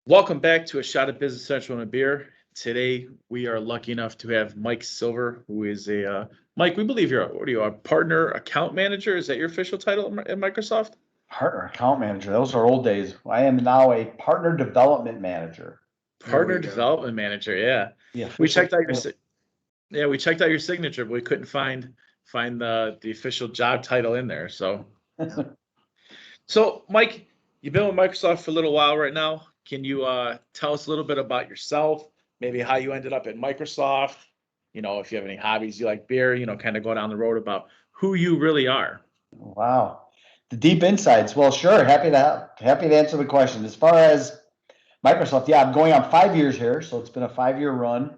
Welcome back to A Shot of Business Central and a Beer. Today, we are lucky enough to have Mike Silver, who is Mike, we believe you're a partner account manager? Is that your official title at Microsoft? Partner account manager. Those are old days. I am now a partner development manager. Partner development manager, yeah. We checked out your signature, but we couldn't find the official job title in there. So, Mike, you've been with Microsoft for a little while right now. Can you tell us a little bit about yourself? Maybe how you ended up at Microsoft. If you have any hobbies, you like beer. Kind of go down the road about who you really are. Wow, the deep insights. Well, sure. Happy to answer the question. As far as Microsoft, yeah, I'm going on 5 years here, so it's been a 5-year run.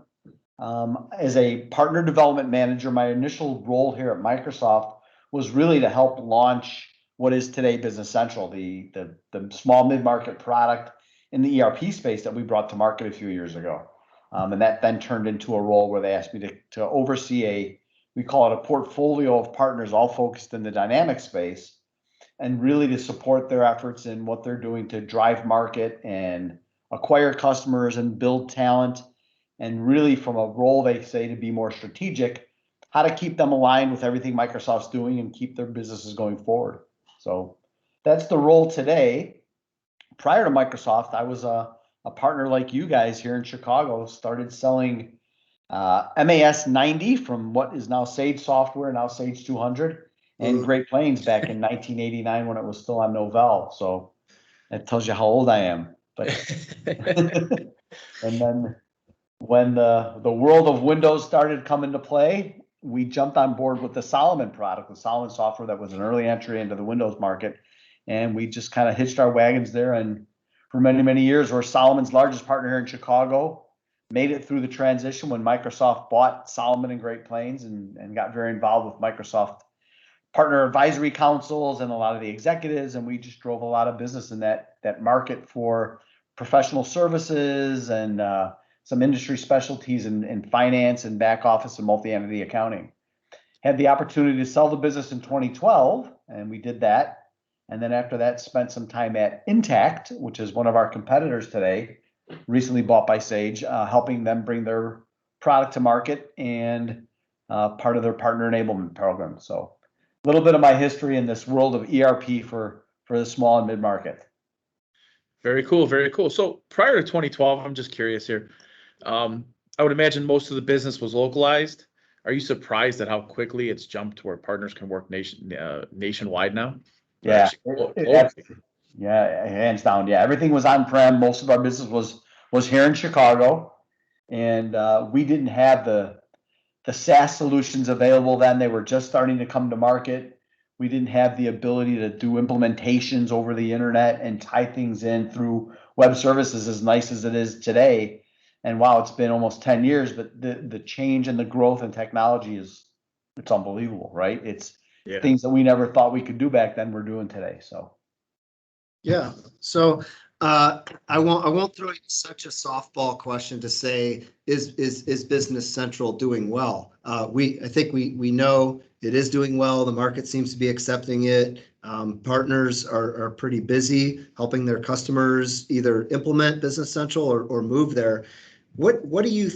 As a partner development manager, my initial role here at Microsoft was really to help launch what is today Business Central, the small mid-market product in the ERP space that we brought to market a few years ago. And that then turned into a role where they asked me to oversee we call it a portfolio of partners all focused in the dynamic space, and really to support their efforts in what they're doing to drive market and acquire customers and build talent. And really from a role they say to be more strategic, how to keep them aligned with everything Microsoft's doing and keep their businesses going forward. So that's the role today. Prior to Microsoft, I was a partner like you guys here in Chicago, started selling MAS 90 from what is now Sage Software, now Sage 200, and Great Plains back in 1989 when it was still on Novell. So that tells you how old I am. But and then when the world of Windows started coming to play, we jumped on board with the Solomon product, the Solomon software that was an early entry into the Windows market. And we just kind of hitched our wagons there. And for many, many years, we're Solomon's largest partner here in Chicago. Made it through the transition when Microsoft bought Solomon and Great Plains and got very involved with Microsoft partner advisory councils and a lot of the executives. And we just drove a lot of business in that market for professional services and some industry specialties in finance and back office and multi-entity accounting. Had the opportunity to sell the business in 2012, and we did that. And then after that, spent some time at Intact, which is one of our competitors today, recently bought by Sage, helping them bring their product to market and part of their partner enablement program. So a little bit of my history in this world of ERP for the small and mid-market. Very cool, very cool. So prior to 2012, I'm just curious here. I would imagine most of the business was localized. Are you surprised at how quickly it's jumped to where partners can work nationwide now? Yeah, yeah, hands down. Yeah, everything was on-prem. Most of our business was here in Chicago, and we didn't have the SaaS solutions available then. They were just starting to come to market. We didn't have the ability to do implementations over the internet and tie things in through web services as nice as it is today. And wow, it's been almost 10 years, but the change and the growth in technology it's unbelievable, right? It's things that we never thought we could do back then we're doing today. So yeah. So I won't throw you such a softball question to say is Business Central doing well? I think we know it is doing well. The market seems to be accepting it. Partners are pretty busy helping their customers either implement Business Central or move there. What do you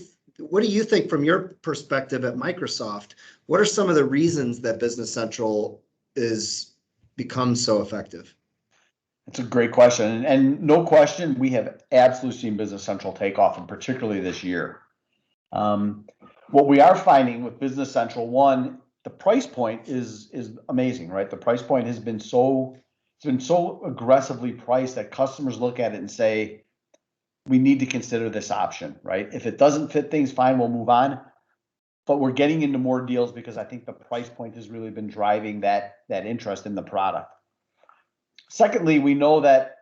think from your perspective at Microsoft? What are some of the reasons that Business Central is become so effective? That's a great question. And no question, we have absolutely seen Business Central take off, and particularly this year. What we are finding with Business Central, one, the price point is amazing, right? The price point has been so aggressively priced that customers look at it and say, we need to consider this option, right? If it doesn't fit things, fine, we'll move on. But we're getting into more deals because I think the price point has really been driving that interest in the product. Secondly, we know that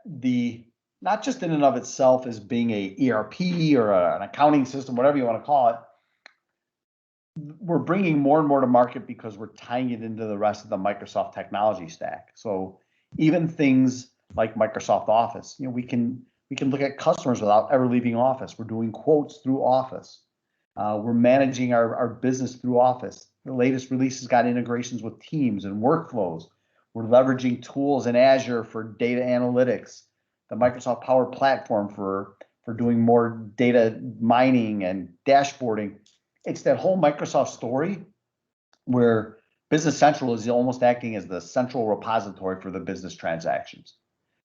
not just in and of itself as being a ERP or an accounting system, whatever you want to call it, we're bringing more and more to market because we're tying it into the rest of the Microsoft technology stack. So even things like Microsoft Office, we can look at customers without ever leaving Office. We're doing quotes through Office. We're managing our business through Office. The latest releases got integrations with Teams and workflows. We're leveraging tools in Azure for data analytics. Microsoft Power Platform for doing more data mining and dashboarding. It's that whole Microsoft story where Business Central is almost acting as the central repository for the business transactions.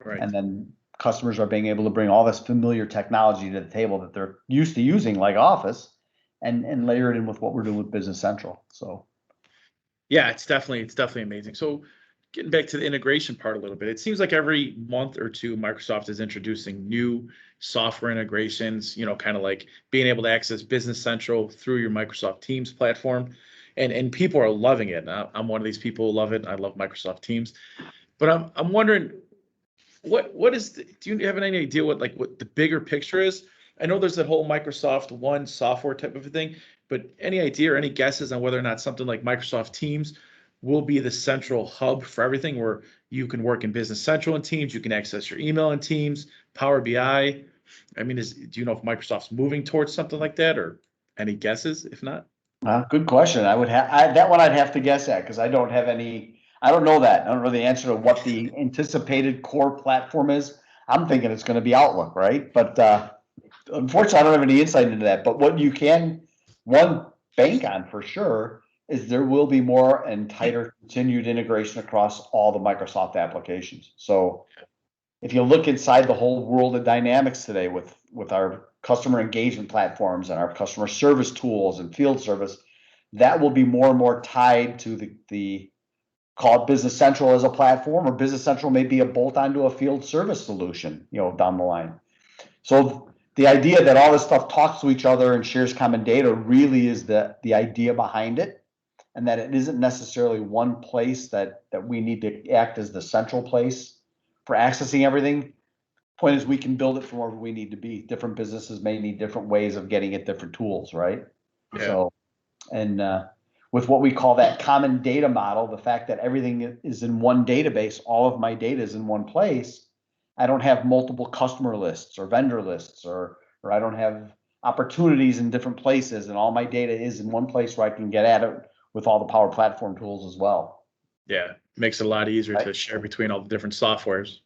Right. And then customers are being able to bring all this familiar technology to the table that they're used to using, like Office, and layer it in with what we're doing with Business Central. So Yeah, it's definitely amazing. So getting back to the integration part a little bit, it seems like every month or two, Microsoft is introducing new software integrations, kind of like being able to access Business Central through your Microsoft Teams platform. And people are loving it. I'm one of these people who love it. I love Microsoft Teams. But I'm wondering, do you have any idea what the bigger picture is? I know there's that whole Microsoft One software type of a thing, but any idea or any guesses on whether or not something like Microsoft Teams will be the central hub for everything, where you can work in Business Central in Teams, you can access your email in Teams, Power BI? I mean, do you know if Microsoft's moving towards something like that, or any guesses if not? good question. I would have that one. I'd have to guess at, because I don't have any. I don't know that. I don't know the answer to what the anticipated core platform is. I'm thinking it's going to be Outlook, right? But unfortunately, I don't have any insight into that. But what you can bank on for sure is there will be more and tighter continued integration across all the Microsoft applications. So if you look inside the whole world of Dynamics today with our customer engagement platforms and our customer service tools and field service, that will be more and more tied to the call it Business Central as a platform, or Business Central may be a bolt onto a field service solution, down the line. So the idea that all this stuff talks to each other and shares common data really is the idea behind it, and that it isn't necessarily one place that we need to act as the central place for accessing everything. Point is, we can build it from wherever we need to be. Different businesses may need different ways of getting at different tools, right? Yeah. So, and with what we call that common data model, the fact that everything is in one database, all of my data is in one place. I don't have multiple customer lists or vendor lists, or I don't have opportunities in different places, and all my data is in one place where I can get at it with all the Power Platform tools as well. Yeah, makes it a lot easier to share between all the different softwares.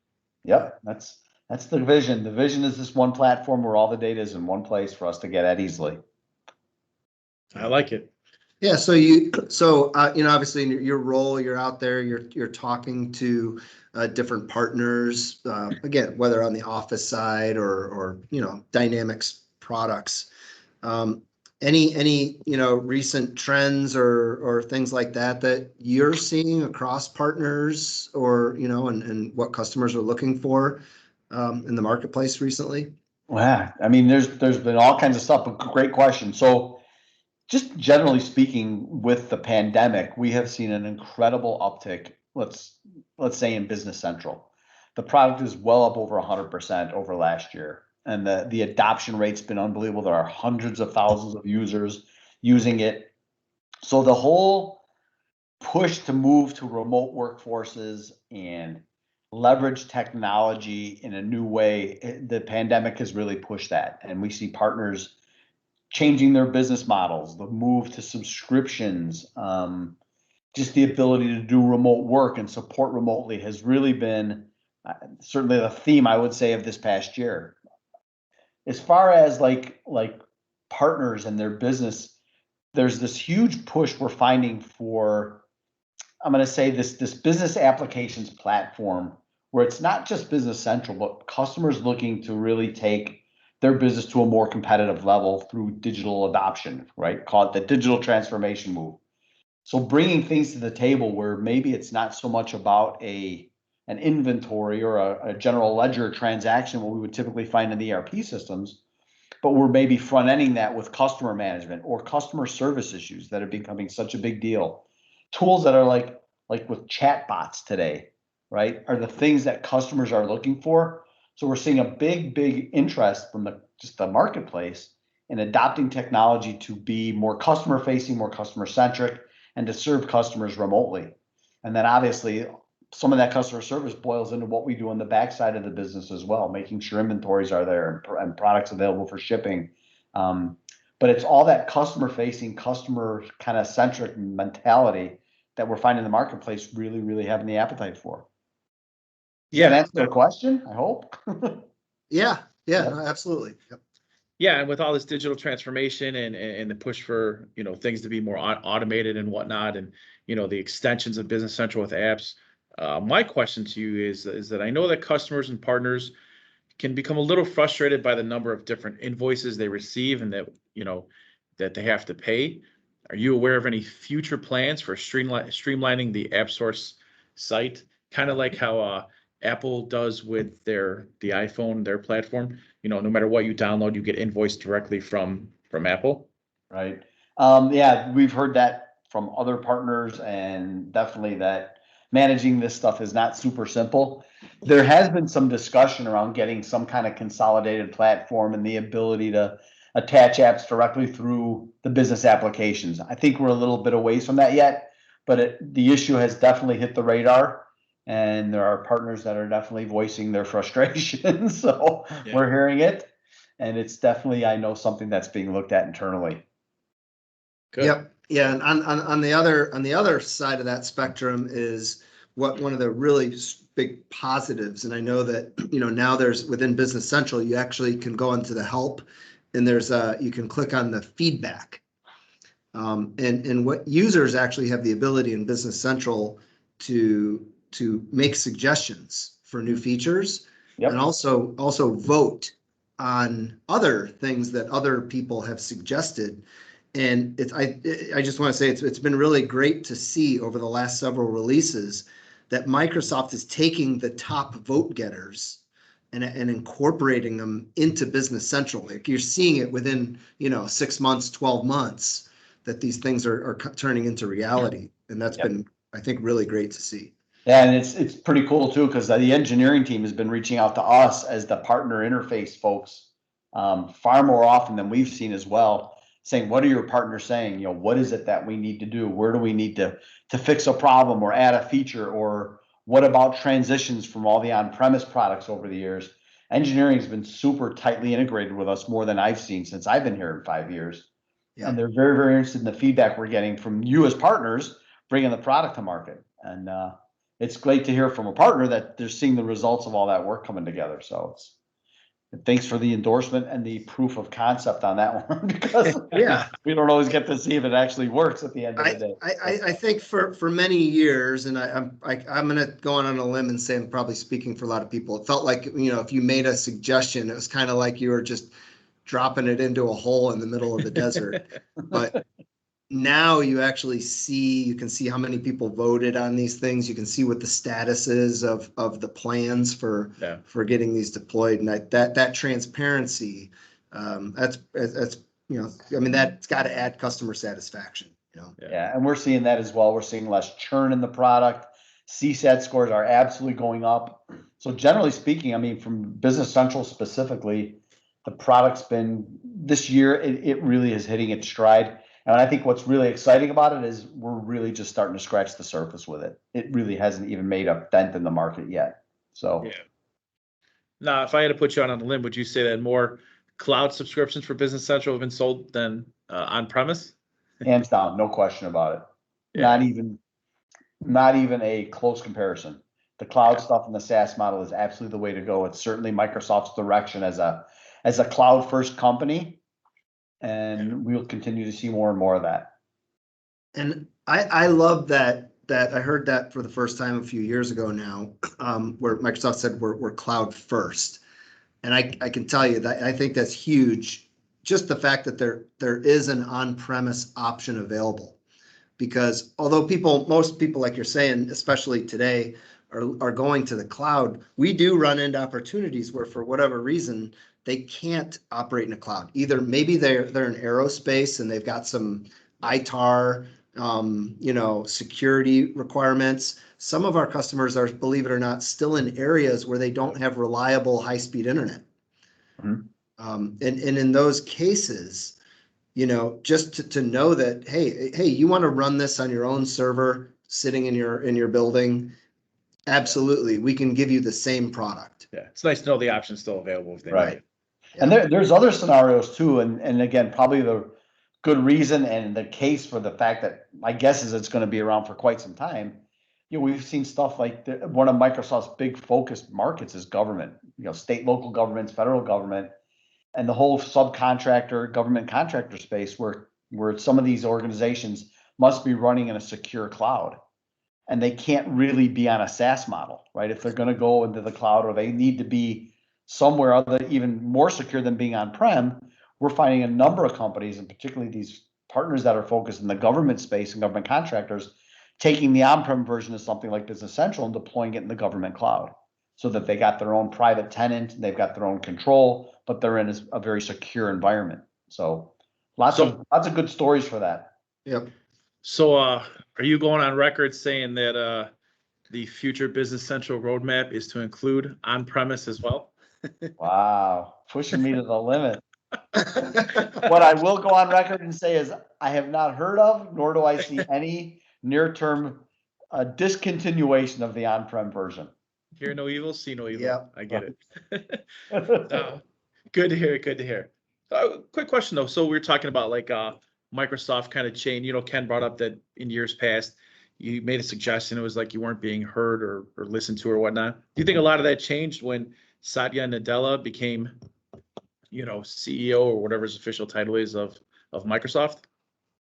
Yep, that's the vision. The vision is this one platform where all the data is in one place for us to get at easily. I like it. Yeah, so obviously in your role, you're out there, you're talking to different partners, again, whether on the Office side or Dynamics products. Any recent trends or things like that you're seeing across partners, or and what customers are looking for in the marketplace recently? Wow, I mean, there's been all kinds of stuff, but great question. So just generally speaking, with the pandemic, we have seen an incredible uptick, let's say in Business Central. The product is well up over 100% over last year. And the adoption rate's been unbelievable. There are hundreds of thousands of users using it. So the whole push to move to remote workforces and leverage technology in a new way, the pandemic has really pushed that. And we see partners changing their business models, the move to subscriptions, just the ability to do remote work and support remotely has really been certainly the theme, I would say, of this past year. As far as like partners and their business, there's this huge push we're finding for, I'm going to say, this business applications platform, where it's not just Business Central, but customers looking to really take their business to a more competitive level through digital adoption, right? Call it the digital transformation move. So bringing things to the table where maybe it's not so much about an inventory or a general ledger transaction, what we would typically find in the ERP systems, but we're maybe front-ending that with customer management or customer service issues that are becoming such a big deal. Tools that are like with chat bots today, right, are the things that customers are looking for. So we're seeing a big interest from just the marketplace in adopting technology to be more customer facing, more customer centric, and to serve customers remotely. And then obviously some of that customer service boils into what we do on the backside of the business as well, making sure inventories are there and products available for shipping. But it's all that customer facing, customer kind of centric mentality that we're finding the marketplace really having the appetite for. Does that Yeah, answer the question? I hope. Yeah, Yep. no, absolutely. Yep. yeah, and with all this digital transformation and the push for, things to be more automated and whatnot, and, the extensions of Business Central with apps, my question to you is that I know that customers and partners can become a little frustrated by the number of different invoices they receive and that, that they have to pay. Are you aware of any future plans for streamlining the AppSource site? Kind of like how Apple does with the iPhone, their platform. No matter what you download, you get invoiced directly from Apple. Right. Yeah, we've heard that from other partners, and definitely that managing this stuff is not super simple. There has been some discussion around getting some kind of consolidated platform and the ability to attach apps directly through the business applications. I think we're a little bit away from that yet, but the issue has definitely hit the radar, and there are partners that are definitely voicing their frustration. So Yeah. we're hearing it, and it's definitely, I know, something that's being looked at internally. Good. Yep. Yeah. And on the other side of that spectrum is one of the really big positives. And I know that, now there's within Business Central, you actually can go into the help, and you can click on the feedback. And what users actually have the ability in Business Central to make suggestions for new features. Yep. And also vote on other things that other people have suggested. And I just want to say it's been really great to see over the last several releases that Microsoft is taking the top vote getters and incorporating them into Business Central. Like you're seeing it within 6 months, 12 months that these things are turning into reality, and that's been, I think, really great to see. Yeah, and it's pretty cool too, because the engineering team has been reaching out to us as the partner interface folks far more often than we've seen as well, saying, what are your partners saying? What is it that we need to do? Where do we need to fix a problem or add a feature? Or what about transitions from all the on-premise products over the years? Engineering has been super tightly integrated with us, more than I've seen since I've been here in 5 years. Yeah. And they're very, very interested in the feedback we're getting from you as partners, bringing the product to market. And it's great to hear from a partner that they're seeing the results of all that work coming together. So thanks for the endorsement and the proof of concept on that one, because Yeah. we don't always get to see if it actually works at the end of the day. I think for many years, and I'm going to go on a limb and say I'm probably speaking for a lot of people. It felt like, if you made a suggestion, it was kind of like you were just dropping it into a hole in the middle of the desert. But now you can see how many people voted on these things. You can see what the status is of the plans for getting these deployed, and that transparency, that's that's got to add customer satisfaction. Yeah, and we're seeing that as well. We're seeing less churn in the product. CSAT scores are absolutely going up. So generally speaking, from Business Central specifically, the product's been this year, it really is hitting its stride. And I think what's really exciting about it is we're really just starting to scratch the surface with it. It really hasn't even made a dent in the market yet. So yeah. Now, if I had to put you on the limb, would you say that more cloud subscriptions for Business Central have been sold than on-premise? hands down, no question about it. Yeah. Not even a close comparison. The cloud stuff and the SaaS model is absolutely the way to go. It's certainly Microsoft's direction as a cloud first company. And we'll continue to see more and more of that. And I love that I heard that for the first time a few years ago now, where Microsoft said we're cloud first. And I can tell you that I think that's huge. Just the fact that there is an on-premise option available, because although most people, like you're saying, especially today, are going to the cloud, we do run into opportunities where, for whatever reason, they can't operate in a cloud. Either maybe they're in aerospace and they've got some ITAR, security requirements. Some of our customers are, believe it or not, still in areas where they don't have reliable high-speed internet. Mhm. And in those cases, just to know that, hey, you want to run this on your own server sitting in your building, absolutely, we can give you the same product. Yeah, it's nice to know the option's still available if they Right. need it. And there's other scenarios too. And again, probably the good reason and the case for the fact that my guess is it's going to be around for quite some time. we've seen stuff like one of Microsoft's big focus markets is government, state, local governments, federal government, and the whole subcontractor, government contractor space where some of these organizations must be running in a secure cloud. And they can't really be on a SaaS model, right? If they're going to go into the cloud, or they need to be somewhere other, even more secure than being on-prem, we're finding a number of companies, and particularly these partners that are focused in the government space and government contractors, taking the on-prem version of something like Business Central and deploying it in the government cloud, so that they got their own private tenant, they've got their own control, but they're in a very secure environment. So lots of good stories for that. Yep. So are you going on record saying that the future Business Central roadmap is to include on-premise as well? Wow, pushing me to the limit. What I will go on record and say is I have not heard of, nor do I see any near-term discontinuation of the on-prem version. Hear no evil, see no evil. Yeah. I get it. Good to hear. Good to hear. Quick question though. So we were talking about like Microsoft kind of chain. Ken brought up that in years past, you made a suggestion. It was like you weren't being heard or listened to or whatnot. Do you think a lot of that changed when Satya Nadella became, CEO or whatever his official title is of Microsoft?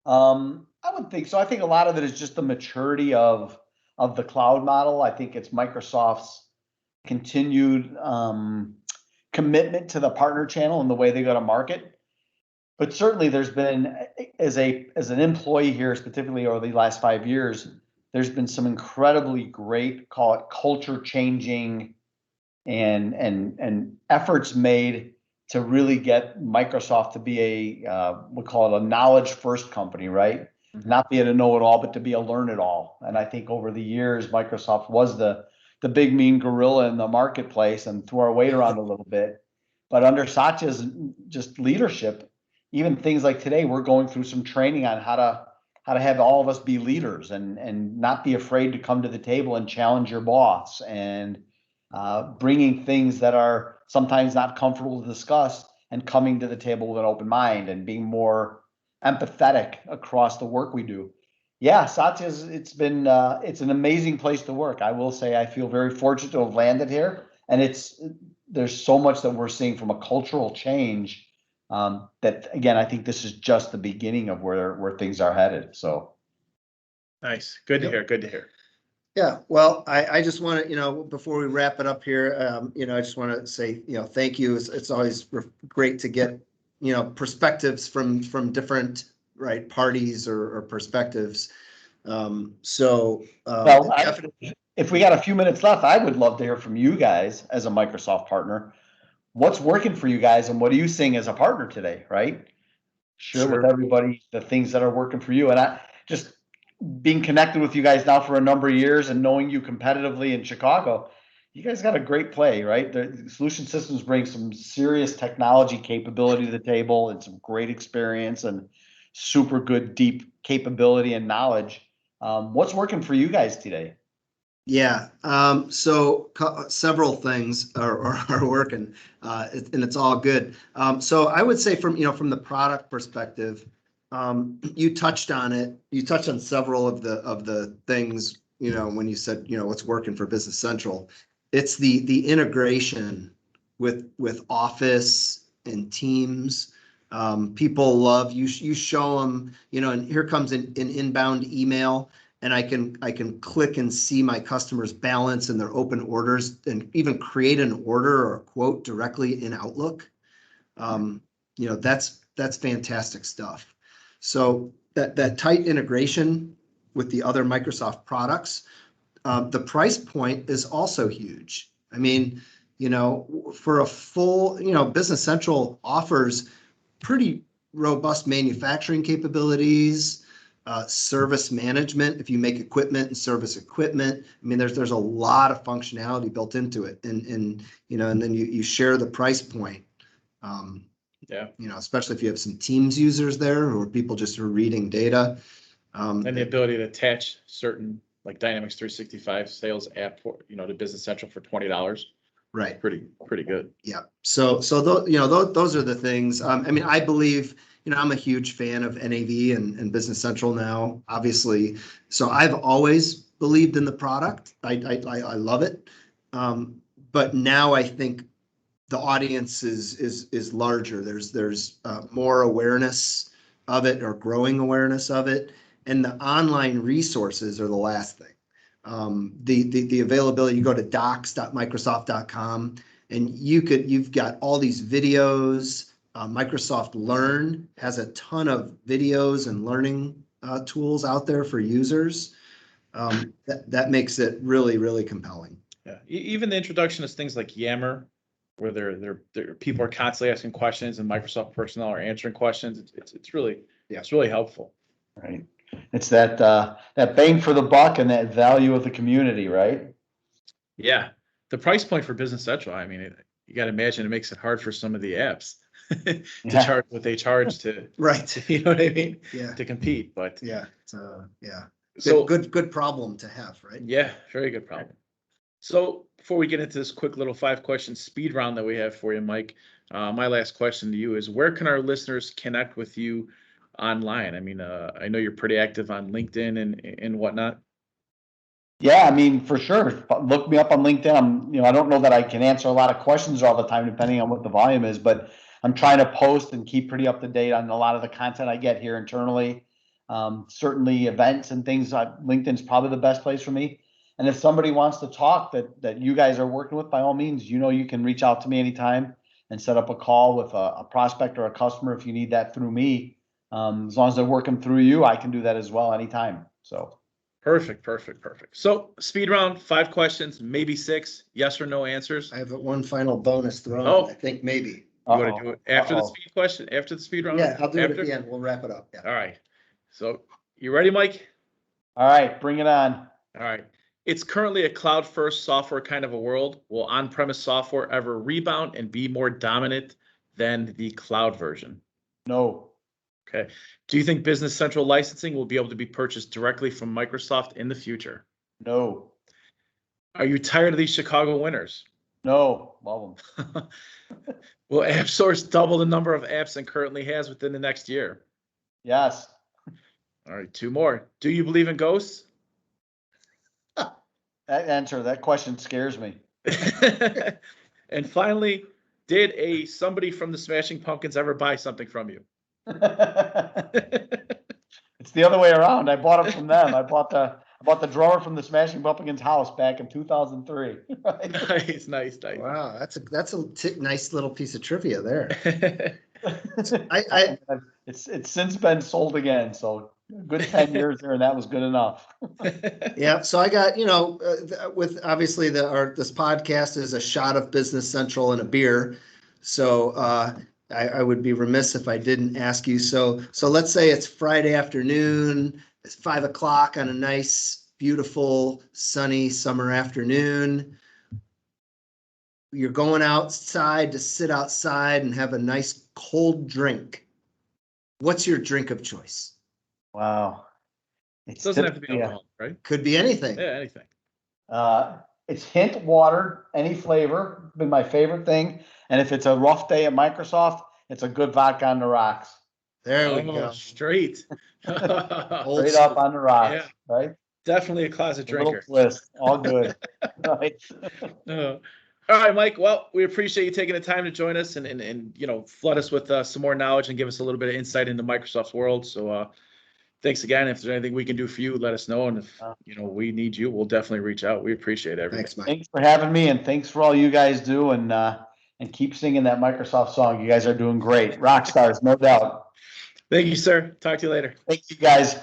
I would think so. I think a lot of it is just the maturity of the cloud model. I think it's Microsoft's continued commitment to the partner channel and the way they go to market. But certainly there's been, as an employee here, specifically over the last 5 years, there's been some incredibly great, call it culture changing and efforts made to really get Microsoft to be we'll call it a knowledge first company, right? Mm-hmm. Not be a know-it-all, but to be a learn-it-all. And I think over the years, Microsoft was the big mean gorilla in the marketplace and threw our weight around a little bit. But under Satya's just leadership, even things like today, we're going through some training on how to have all of us be leaders and not be afraid to come to the table and challenge your boss, and bringing things that are sometimes not comfortable to discuss and coming to the table with an open mind and being more empathetic across the work we do. Yeah, Satya's, it's an amazing place to work. I will say I feel very fortunate to have landed here, and there's so much that we're seeing from a cultural change that, again, I think this is just the beginning of where things are headed. So nice. Good to hear. Good to hear. Yeah, well, I just want to, before we wrap it up here, I just want to say, thank you. It's always great to get, perspectives from different parties or perspectives. If we got a few minutes left, I would love to hear from you guys as a Microsoft partner. What's working for you guys, and what are you seeing as a partner today, right? Share with everybody the things that are working for you. And I just being connected with you guys now for a number of years and knowing you competitively in Chicago, you guys got a great play, right? The Solution Systems bring some serious technology capability to the table and some great experience and super good, deep capability and knowledge. What's working for you guys today? Yeah, so several things are working, and it's all good. So I would say from the product perspective, you touched on it. You touched on several of the things when you said what's working for Business Central. It's the integration with Office and Teams. People love you show them and here comes an inbound email. And I can click and see my customer's balance and their open orders, and even create an order or a quote directly in Outlook. That's fantastic stuff. So that tight integration with the other Microsoft products, the price point is also huge. I mean, for a full, Business Central offers pretty robust manufacturing capabilities. Service management, if you make equipment and service equipment, I mean, there's a lot of functionality built into it, and then you share the price point. Especially if you have some Teams users there or people just are reading data. And the ability to attach certain like Dynamics 365 sales app for to Business Central for $20. Right. Pretty good. Yeah. So those are the things. I mean, I believe. I'm a huge fan of NAV and Business Central now, obviously. So I've always believed in the product. I love it. But now I think the audience is larger. There's more awareness of it, or growing awareness of it, and the online resources are the last thing. The availability, you go to docs.microsoft.com and you've got all these videos. Microsoft Learn has a ton of videos and learning tools out there for users. That makes it really, really compelling. Yeah, even the introduction of things like Yammer, where they're people are constantly asking questions and Microsoft personnel are answering questions. It's really helpful. Right. It's that bang for the buck and that value of the community, right? Yeah, the price point for Business Central. I mean, you got to imagine it makes it hard for some of the apps to charge what they charge to. Right. You know what I mean? Yeah. To compete, but Yeah. Yeah. So good problem to have, right? yeah, very good problem. So before we get into this quick little 5-question speed round that we have for you, Mike, my last question to you is, where can our listeners connect with you online? I mean, I know you're pretty active on LinkedIn and whatnot. Yeah, I mean, for sure. Look me up on LinkedIn. I don't know that I can answer a lot of questions all the time, depending on what the volume is, but I'm trying to post and keep pretty up to date on a lot of the content I get here internally. Certainly events and things, LinkedIn's probably the best place for me. And if somebody wants to talk that you guys are working with, by all means, you can reach out to me anytime and set up a call with a prospect or a customer if you need that through me. As long as they're working through you, I can do that as well anytime. So. Perfect. So speed round, 5 questions, maybe 6, yes or no answers. I have one final bonus thrown. Oh. I think maybe. You want to do it after the speed question, after the speed round? Yeah, I'll do it at the end. We'll wrap it up. Yeah. All right. So you ready, Mike? All right, bring it on. All right. It's currently a cloud-first software kind of a world. Will on-premise software ever rebound and be more dominant than the cloud version? No. Okay. Do you think Business Central licensing will be able to be purchased directly from Microsoft in the future? No. Are you tired of these Chicago winters? No. Love them. Will AppSource double the number of apps it currently has within the next year? Yes. All right, 2 more. Do you believe in ghosts? That question scares me. And finally, did somebody from the Smashing Pumpkins ever buy something from you? It's the other way around. I bought them from them. I bought the drawer from the Smashing Pumpkins house back in 2003. Nice. Wow, that's a nice little piece of trivia there. It's since been sold again, so good 10 years there, and that was good enough. Yeah, so I got, with obviously this podcast is a shot of Business Central and a beer, so I would be remiss if I didn't ask you. So let's say it's Friday afternoon, it's 5 o'clock on a nice, beautiful, sunny summer afternoon. You're going outside to sit outside and have a nice cold drink. What's your drink of choice? Wow. It doesn't have to be alcohol, right? Could be anything. Yeah, anything. It's hint water, any flavor, been my favorite thing. And if it's a rough day at Microsoft, it's a good vodka on the rocks. There we go. Straight. Straight up on the rocks, Yeah. right? Definitely a closet drinker. Little twist, all good. Right. All right, Mike. Well, we appreciate you taking the time to join us and flood us with some more knowledge and give us a little bit of insight into Microsoft's world. So thanks again. If there's anything we can do for you, let us know. And if we need you, we'll definitely reach out. We appreciate everything. Thanks, Mike. Thanks for having me, and thanks for all you guys do, and keep singing that Microsoft song. You guys are doing great. Rock stars, no doubt. Thank you, sir. Talk to you later. Thank you, guys.